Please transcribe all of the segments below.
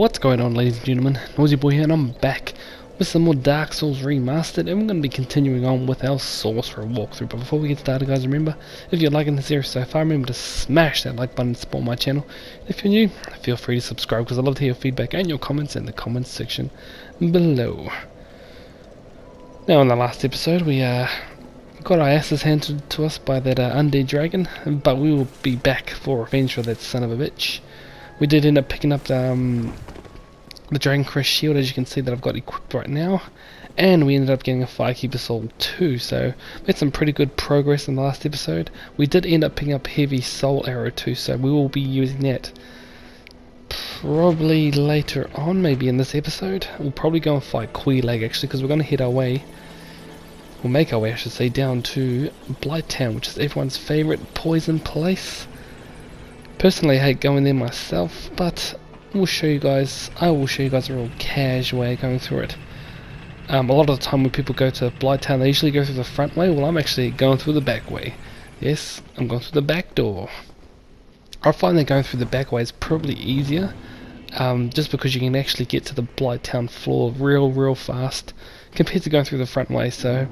What's going on, ladies and gentlemen? NoisiBoi here, and I'm back with some more Dark Souls Remastered, and we're going to be continuing on with our Sorcerer walkthrough. But before we get started, guys, remember, if you're liking the series so far, remember to smash that like button to support my channel. If you're new, feel free to subscribe, because I love to hear your feedback and your comments in the comments section below. Now, in the last episode, we got our asses handed to us by that undead dragon, but we will be back for revenge for that son of a bitch. We did end up picking up the Dragon Crest shield, as you can see that I've got equipped right now, and we ended up getting a Firekeeper Soul too, so we had some pretty good progress in the last episode. We did end up picking up Heavy Soul Arrow too, so we will be using that probably later on, maybe in this episode. We'll probably go and fight Quelaag actually, because we're going to head our way, we'll make our way I should say, down to Blighttown, which is everyone's favourite poison place. Personally, I hate going there myself, but I will show you guys a real casual way of going through it. A lot of the time when people go to Blighttown, they usually go through the front way. Well, I'm actually going through the back way. Yes, I'm going through the back door. I find that going through the back way is probably easier, just because you can actually get to the Blighttown floor real fast compared to going through the front way. So,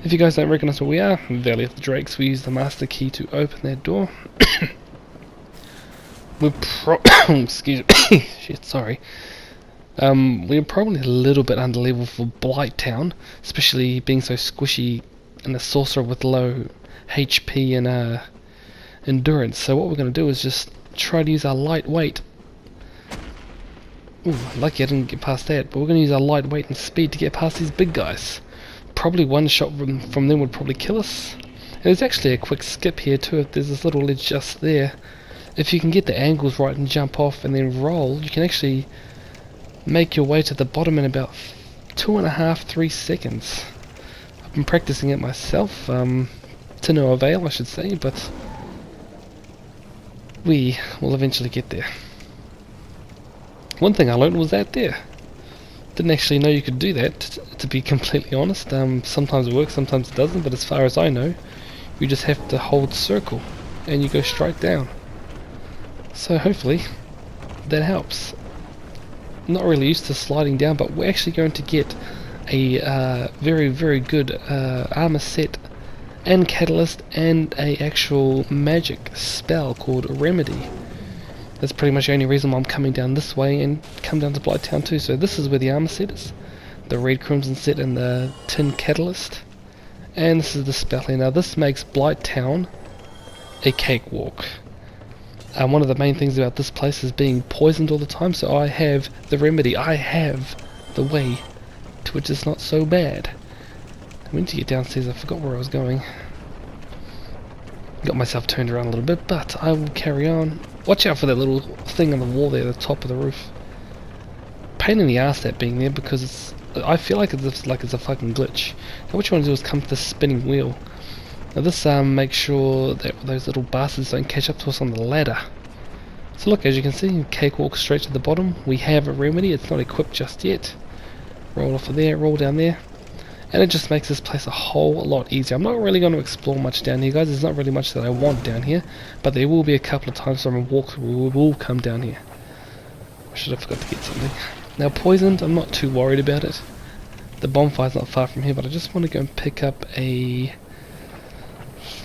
if you guys don't recognise where we are, Valley of the Drakes, we use the master key to open that door. We're excuse me, shit, sorry. We're probably a little bit under level for Blighttown, especially being so squishy and a sorcerer with low HP and endurance. So what we're going to do is just try to use our lightweight. Ooh, lucky I didn't get past that, but we're going to use our lightweight and speed to get past these big guys. Probably one shot from them would probably kill us. And there's actually a quick skip here too, if there's this little ledge just there. If you can get the angles right and jump off and then roll, you can actually make your way to the bottom in about 2.5-3 seconds. I've been practicing it myself, to no avail I should say, but we will eventually get there. One thing I learned was that there. Didn't actually know you could do that, to be completely honest. Sometimes it works, sometimes it doesn't, but as far as I know, you just have to hold circle and you go straight down. So hopefully that helps. Not really used to sliding down, but we're actually going to get a very good armor set and catalyst and a actual magic spell called Remedy. That's pretty much the only reason why I'm coming down this way and come down to Blighttown too. So this is where the armor set is, the red crimson set and the tin catalyst, and this is the spell here. Now this makes Blighttown a cakewalk. One of the main things about this place is being poisoned all the time, so I have the remedy, I have the way to which it's not so bad. I went to get downstairs, I forgot where I was going. Got myself turned around a little bit, but I will carry on. Watch out for that little thing on the wall there, the top of the roof. Pain in the ass that being there, because it's, I feel like it's a fucking glitch. Now what you want to do is come to the spinning wheel. Now this makes sure that those little bastards don't catch up to us on the ladder. So look, as you can see, cakewalk straight to the bottom. We have a remedy, it's not equipped just yet. Roll off of there, roll down there. And it just makes this place a whole lot easier. I'm not really going to explore much down here, guys. There's not really much that I want down here. But there will be a couple of times when I walk through, we will come down here. I should have forgot to get something. Now poisoned, I'm not too worried about it. The bonfire's not far from here, but I just want to go and pick up a...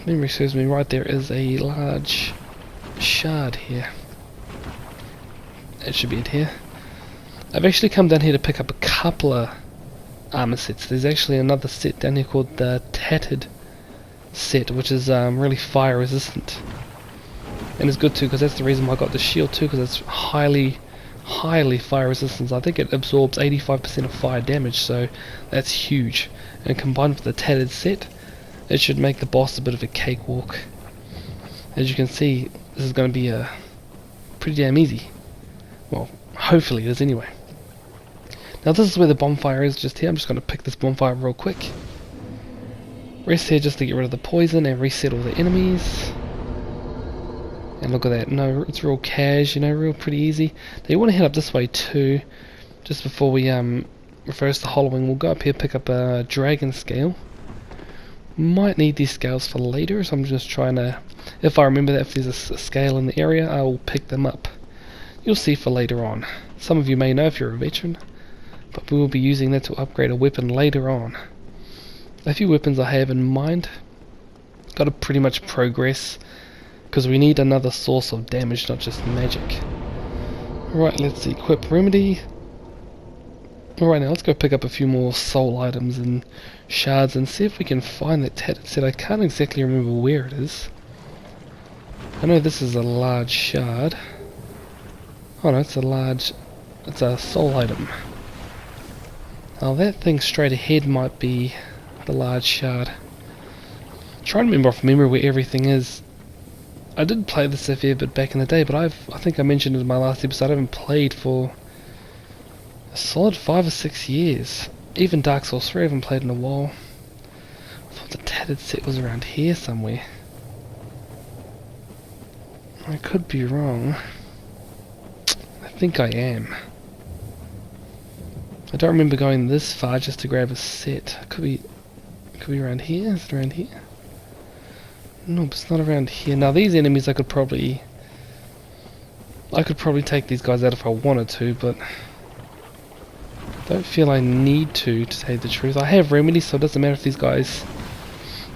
memory serves me right, there is a large shard here. That should be it here. I've actually come down here to pick up a couple of armor sets. There's actually another set down here called the Tattered set, which is really fire resistant. And it's good too, because that's the reason why I got the shield too, because it's highly fire resistant. I think it absorbs 85% of fire damage, so that's huge. And combined with the Tattered set, it should make the boss a bit of a cakewalk. As you can see, this is going to be pretty damn easy. Well, hopefully it is anyway. Now this is where the bonfire is, just here. I'm just going to pick this bonfire real quick. Rest here just to get rid of the poison and reset all the enemies. And look at that. No, it's real cash, you know, real pretty easy. Now you want to head up this way too. Just before we reverse the hollowing, we'll go up here, pick up a dragon scale. Might need these scales for later, so I'm just trying to, if I remember that if there's a scale in the area, I will pick them up. You'll see for later on. Some of you may know if you're a veteran, but we will be using that to upgrade a weapon later on. A few weapons I have in mind. Got to pretty much progress, because we need another source of damage, not just magic. Right, let's equip Remedy. Alright, now let's go pick up a few more soul items and shards and see if we can find that tattered set. I can't exactly remember where it is. I know this is a large shard. Oh no, it's a soul item. Now that thing straight ahead might be the large shard. Try to remember off memory where everything is. I did play this a fair bit back in the day, but I think I mentioned in my last episode I haven't played for a solid 5 or 6 years. Even Dark Souls 3 I haven't played in a while. I thought the tattered set was around here somewhere. I could be wrong. I think I am. I don't remember going this far just to grab a set. Could be around here. Is it around here? Nope, it's not around here. Now these enemies I could probably take these guys out if I wanted to, but don't feel I need to tell you the truth. I have Remedy, so it doesn't matter if these guys,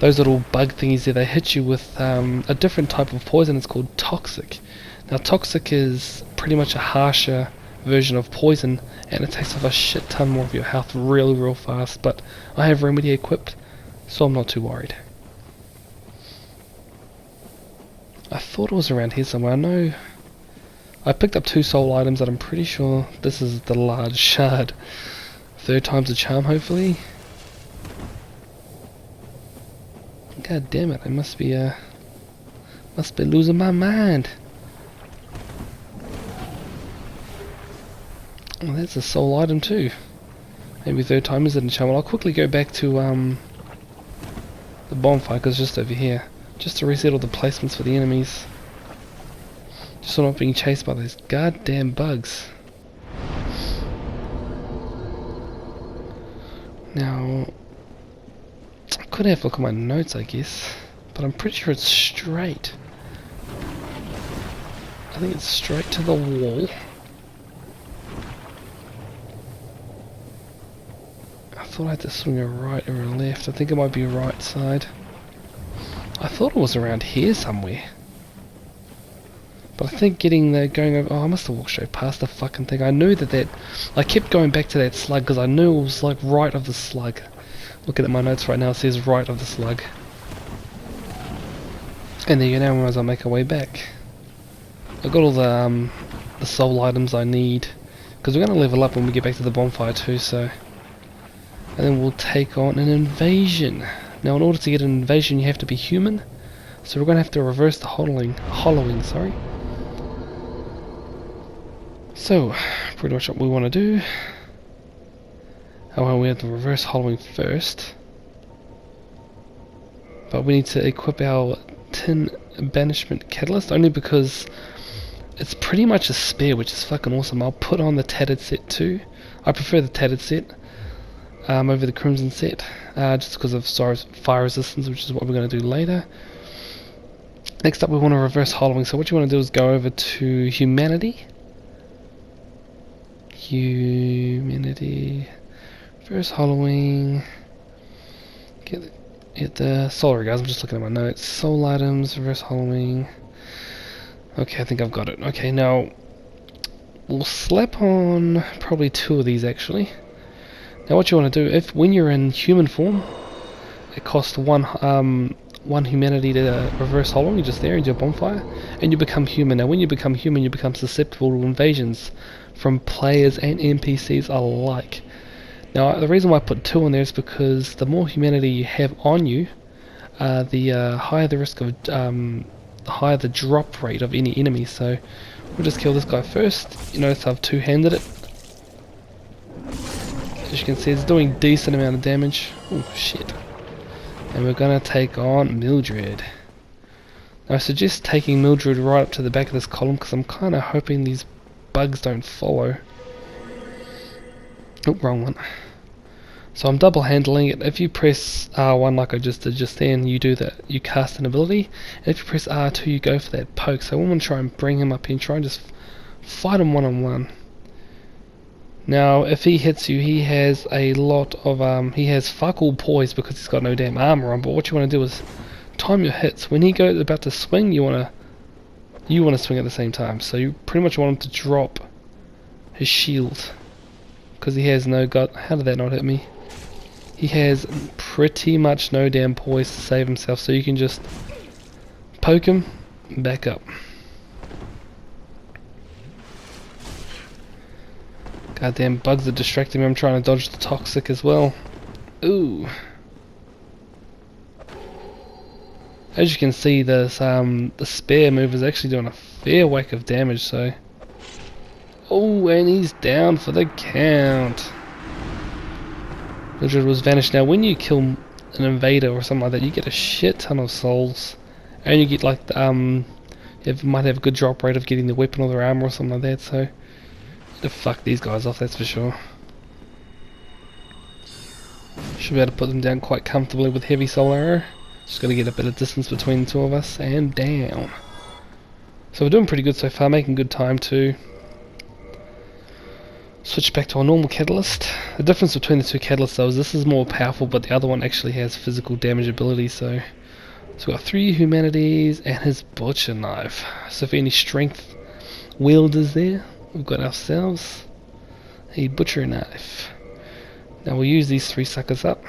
those little bug thingies there, they hit you with a different type of poison. It's called Toxic. Now Toxic is pretty much a harsher version of poison, and it takes off a shit ton more of your health real fast, but I have Remedy equipped, so I'm not too worried. I thought it was around here somewhere. I know I picked up 2 soul items that I'm pretty sure this is the large shard. 3rd time's a charm, hopefully. God damn it, I must be losing my mind. Oh, that's a soul item too. Maybe 3rd time is it a charm. Well, I'll quickly go back to the bonfire, because it's just over here. Just to reset all the placements for the enemies. Just so I'm not being chased by those goddamn bugs. Now, I could have a look at my notes, I guess, but I'm pretty sure it's straight. I think it's straight to the wall. I thought I had to swing a right or a left. I think it might be a right side. I thought it was around here somewhere. But I think going over... Oh, I must have walked straight past the fucking thing. I knew that I kept going back to that slug because I knew it was like right of the slug. Looking at my notes right now, it says right of the slug. And there you go, now I might as well make our way back. I've got all the soul items I need, because we're going to level up when we get back to the bonfire too, so... And then we'll take on an invasion. Now in order to get an invasion you have to be human, so we're going to have to reverse the hollowing, sorry. So, pretty much what we want to do. Oh well, we have to reverse hollowing first. But we need to equip our tin banishment catalyst, only because it's pretty much a spare, which is fucking awesome. I'll put on the tattered set too. I prefer the tattered set over the crimson set, just because of fire resistance, which is what we're going to do later. Next up we want to reverse hollowing, so what you want to do is go over to humanity. Reverse hollowing. Get the solar guys, I'm just looking at my notes. Soul items, reverse hollowing. Okay, I think I've got it. Okay, now we'll slap on probably 2 of these actually. Now what you want to do, when you're in human form, it costs one humanity to reverse hollowing. You're just there into your bonfire, and you become human. Now when you become human, you become susceptible to invasions from players and NPCs alike. Now the reason why I put 2 on there is because the more humanity you have on you, the higher the risk of, the higher the drop rate of any enemy. So we'll just kill this guy first. You notice I've 2-handed it. As you can see, it's doing decent amount of damage. Oh shit. And we're gonna take on Mildred. Now I suggest taking Mildred right up to the back of this column, because I'm kinda hoping these bugs don't follow. Oh, wrong one. So I'm double handling it. If you press R1 like I just did just then, you cast an ability. And if you press R2 you go for that poke. So I want to try and bring him up here and try and just fight him one-on-one. Now, if he hits you, he has a lot of he has fuck all poise because he's got no damn armor on. But what you want to do is time your hits. When he goes about to swing, you want to swing at the same time. So you pretty much want him to drop his shield because he has no gut. How did that not hit me? He has pretty much no damn poise to save himself. So you can just poke him, back up. Goddamn bugs are distracting me. I'm trying to dodge the toxic as well. Ooh. As you can see, this the spare move is actually doing a fair whack of damage. So, oh, and he's down for the count. Mildred was vanished. Now, when you kill an invader or something like that, you get a shit ton of souls, and you get like you might have a good drop rate of getting the weapon or their armor or something like that. So. To fuck these guys off, that's for sure. Should be able to put them down quite comfortably with heavy soul arrow. Just gotta get a bit of distance between the two of us, and down. So we're doing pretty good so far, making good time too. Switch back to our normal catalyst. The difference between the two catalysts though is this is more powerful, but the other one actually has physical damage ability. So we've got 3 humanities and his butcher knife. So for any strength wielders there, we've got ourselves a butcher knife. Now we'll use these 3 suckers up.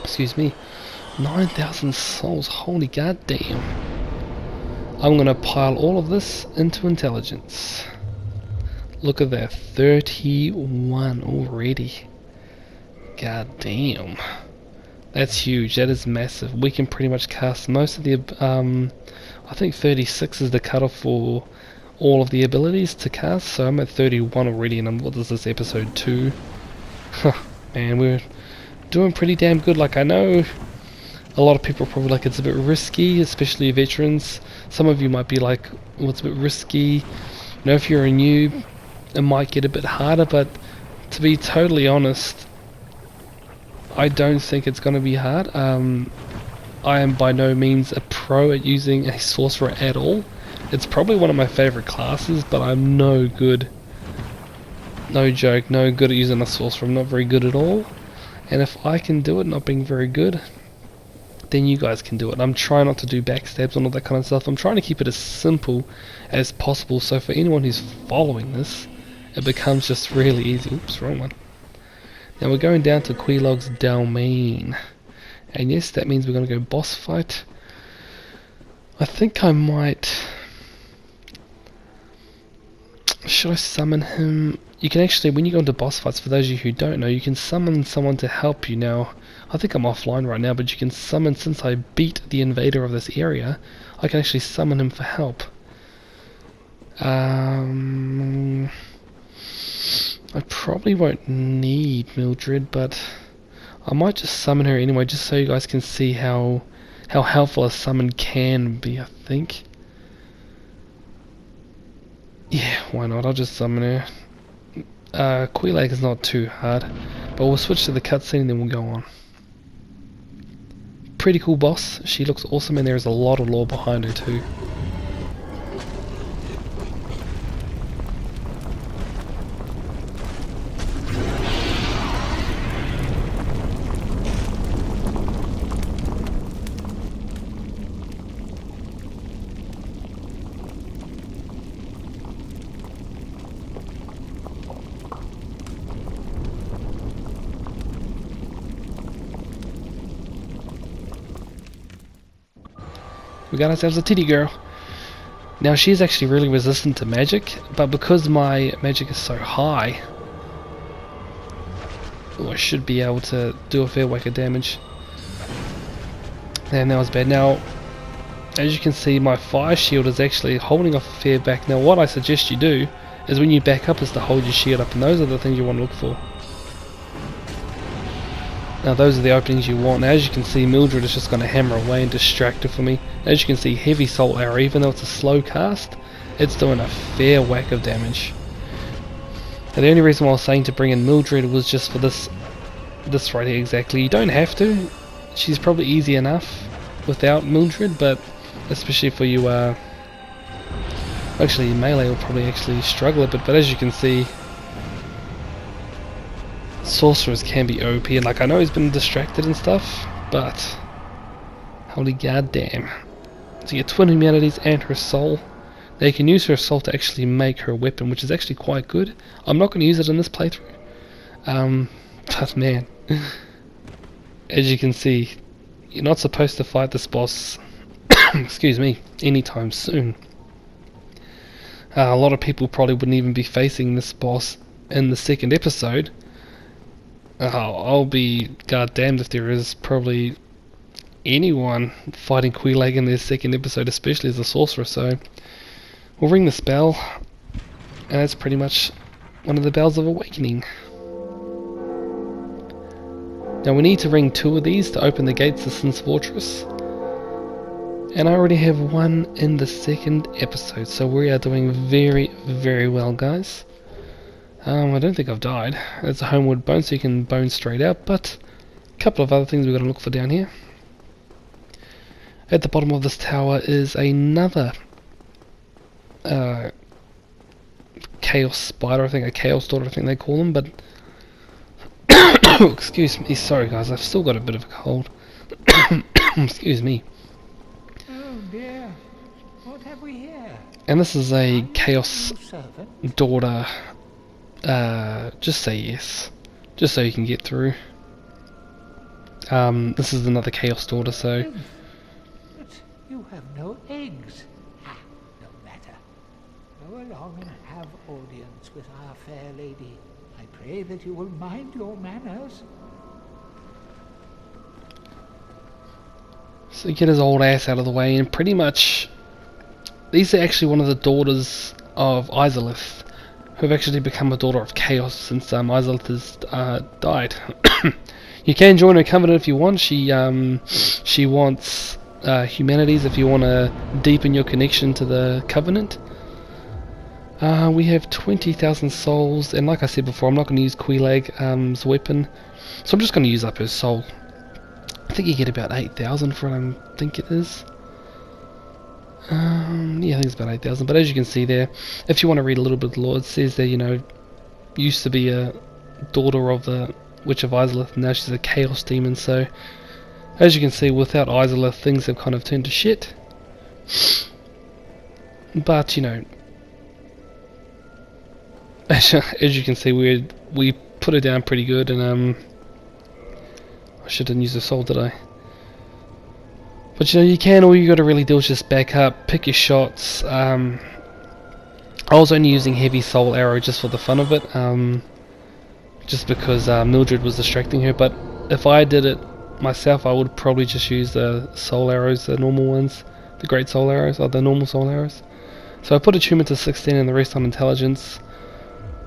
Excuse me. 9,000 souls. Holy goddamn. I'm gonna pile all of this into intelligence. Look at that. 31 already. Goddamn. That's huge. That is massive. We can pretty much cast most of the I think 36 is the cutoff for all of the abilities to cast, so I'm at 31 already, and what is this, episode 2? Man, we're doing pretty damn good. Like, I know a lot of people are probably like it's a bit risky, especially veterans. Some of you might be like, well, it's a bit risky. You know, if you're a noob, it might get a bit harder, but to be totally honest, I don't think it's going to be hard. I am by no means a pro at using a sorcerer at all. It's probably one of my favourite classes, but I'm no good. No joke, no good at using a sorcerer. I'm not very good at all. And if I can do it, not being very good, then you guys can do it. I'm trying not to do backstabs and all that kind of stuff. I'm trying to keep it as simple as possible, so for anyone who's following this, it becomes just really easy. Oops, wrong one. Now we're going down to Quelaag's domain. And yes, that means we're going to go boss fight. I think I might... Should I summon him? You can actually, when you go into boss fights, for those of you who don't know, you can summon someone to help you. Now, I think I'm offline right now, but you can summon, since I beat the invader of this area, I can actually summon him for help. I probably won't need Mildred, but I might just summon her anyway, just so you guys can see how helpful a summon can be, I think. Yeah, why not? I'll just summon her. Quelaag is not too hard, but we'll switch to the cutscene and then we'll go on. Pretty cool boss. She looks awesome, and there is a lot of lore behind her too. We got ourselves a titty girl. Now she's actually really resistant to magic, but because my magic is so high, I should be able to do a fair whack of damage. And that was bad. Now, as you can see, my fire shield is actually holding off a fair back. Now what I suggest you do is when you back up is to hold your shield up, and those are the things you want to look for. Now those are the openings you want. Now as you can see, Mildred is just going to hammer away and distract her for me. As you can see, heavy soul arrow, even though it's a slow cast, it's doing a fair whack of damage. Now the only reason why I was saying to bring in Mildred was just for this right here exactly. You don't have to. She's probably easy enough without Mildred, but especially for you, actually melee will probably actually struggle a bit, but as you can see, sorcerers can be OP, and like I know he's been distracted and stuff, but holy goddamn. So you get twin humanities and her soul. Now you can use her soul to actually make her weapon, which is actually quite good. I'm not going to use it in this playthrough. But man, as you can see, you're not supposed to fight this boss, excuse me, anytime soon. A lot of people probably wouldn't even be facing this boss in the second episode. I'll be goddamned if there is probably anyone fighting Quelaag in their second episode, especially as a sorcerer. So we'll ring this bell, and that's pretty much one of the bells of awakening. Now we need to ring 2 of these to open the gates to Sin's Fortress, and I already have one in the second episode, so we are doing very, very well, guys. I don't think I've died. It's a homeward bone, so you can bone straight out, but a couple of other things we've got to look for down here. At the bottom of this tower is another chaos spider, I think, a chaos daughter, I think they call them, but excuse me, sorry guys, I've still got a bit of a cold. Excuse me. Oh dear, what have we here? And this is a chaos daughter. Just say yes, just so you can get through. This is another chaos daughter, so. But you have no eggs. Ah, no matter. Go along and have audience with our fair lady. I pray that you will mind your manners. So get his old ass out of the way, and pretty much these are actually one of the daughters of Izalith, who have actually become a daughter of chaos since Izalith has died. You can join her covenant if you want. She wants humanities if you want to deepen your connection to the covenant. We have 20,000 souls, and like I said before, I'm not going to use Quelaag's weapon, so I'm just going to use up her soul. I think you get about 8,000 for it, I think it is. Yeah, I think it's about 8,000, but as you can see there, if you want to read a little bit of the lore, it says there, you know, used to be a daughter of the Witch of Izalith, now she's a chaos demon, so as you can see, without Izalith, things have kind of turned to shit. But, you know, as you can see, we put her down pretty good, and I shouldn't use the soul, did I? But you know, you can, all you got to really do is just back up, pick your shots. I was only using heavy soul arrow just for the fun of it, just because Mildred was distracting her, but if I did it myself, I would probably just use the soul arrows, the normal ones, the great soul arrows, or the normal soul arrows. So I put attunement to 16 and the rest on intelligence.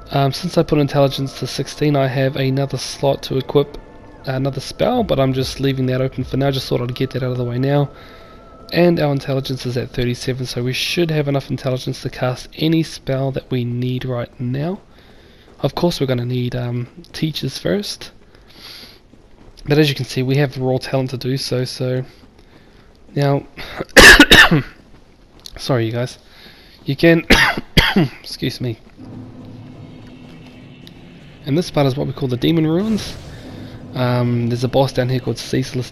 Since I put intelligence to 16, I have another slot to equip another spell, but I'm just leaving that open for now. Just thought I'd get that out of the way now. And our intelligence is at 37, so we should have enough intelligence to cast any spell that we need right now. Of course we're going to need teachers first, but as you can see, we have the raw talent to do so. So now sorry you guys, you can excuse me. And this part is what we call the Demon Ruins. There's a boss down here called Ceaseless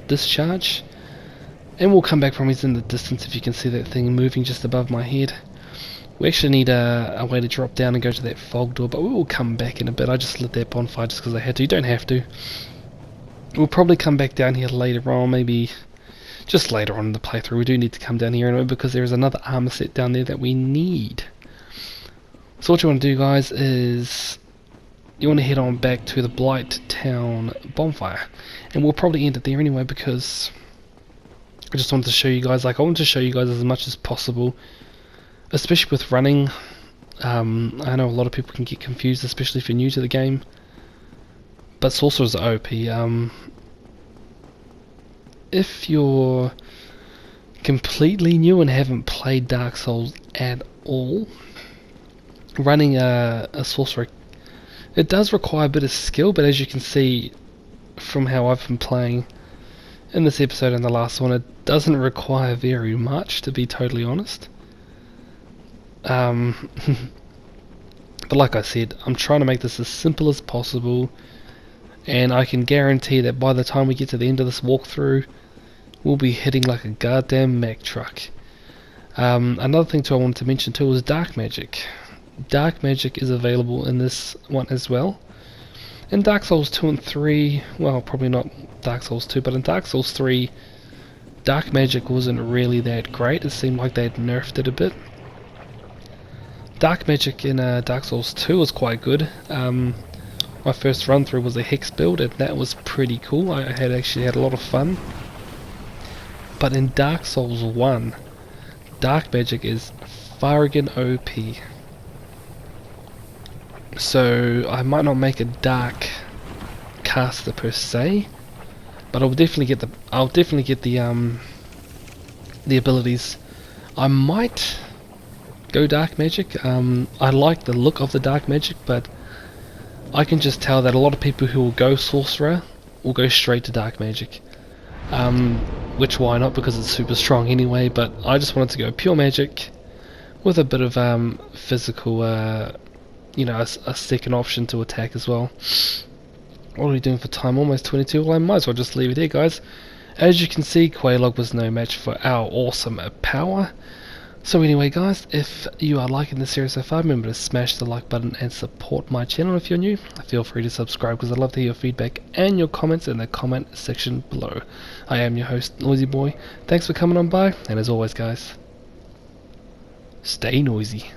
Discharge, and we'll come back from he's in the distance. If you can see that thing moving just above my head, we actually need a way to drop down and go to that fog door, but we will come back in a bit. I just lit that bonfire just because I had to. You don't have to. We'll probably come back down here later on, maybe just later on in the playthrough. We do need to come down here anyway, because there is another armor set down there that we need. So what you want to do, guys, is you want to head on back to the Blighttown bonfire, and we'll probably end it there anyway, because I just wanted to show you guys, like I want to show you guys as much as possible, especially with running. I know a lot of people can get confused, especially if you're new to the game, but sorcerers are OP. If you're completely new and haven't played Dark Souls at all, running a sorcerer, it does require a bit of skill, but as you can see from how I've been playing in this episode and the last one, it doesn't require very much, to be totally honest. But like I said, I'm trying to make this as simple as possible. and I can guarantee that by the time we get to the end of this walkthrough, we'll be hitting like a goddamn Mack truck. Another thing too I wanted to mention too was dark magic. Dark magic is available in this one as well. In Dark Souls 2 and 3, well, probably not Dark Souls 2, but in Dark Souls 3, dark magic wasn't really that great. It seemed like they'd nerfed it a bit. Dark magic in Dark Souls 2 was quite good. My first run through was a hex build, and that was pretty cool. I had actually had a lot of fun. But in Dark Souls 1, dark magic is farrigan OP. So I might not make a dark caster per se, but I'll definitely get the abilities. I might go dark magic. I like the look of the dark magic, but I can just tell that a lot of people who will go sorcerer will go straight to dark magic. Which why not, because it's super strong anyway, but I just wanted to go pure magic with a bit of physical, you know, a second option to attack as well. What are we doing for time? Almost 22. Well, I might as well just leave it here, guys. As you can see, Quelaag was no match for our awesome power. So anyway, guys, if you are liking the series so far, remember to smash the like button and support my channel. If you're new, feel free to subscribe, because I'd love to hear your feedback and your comments in the comment section below. I am your host, NoisiBoi. Thanks for coming on by, and as always, guys, stay noisy.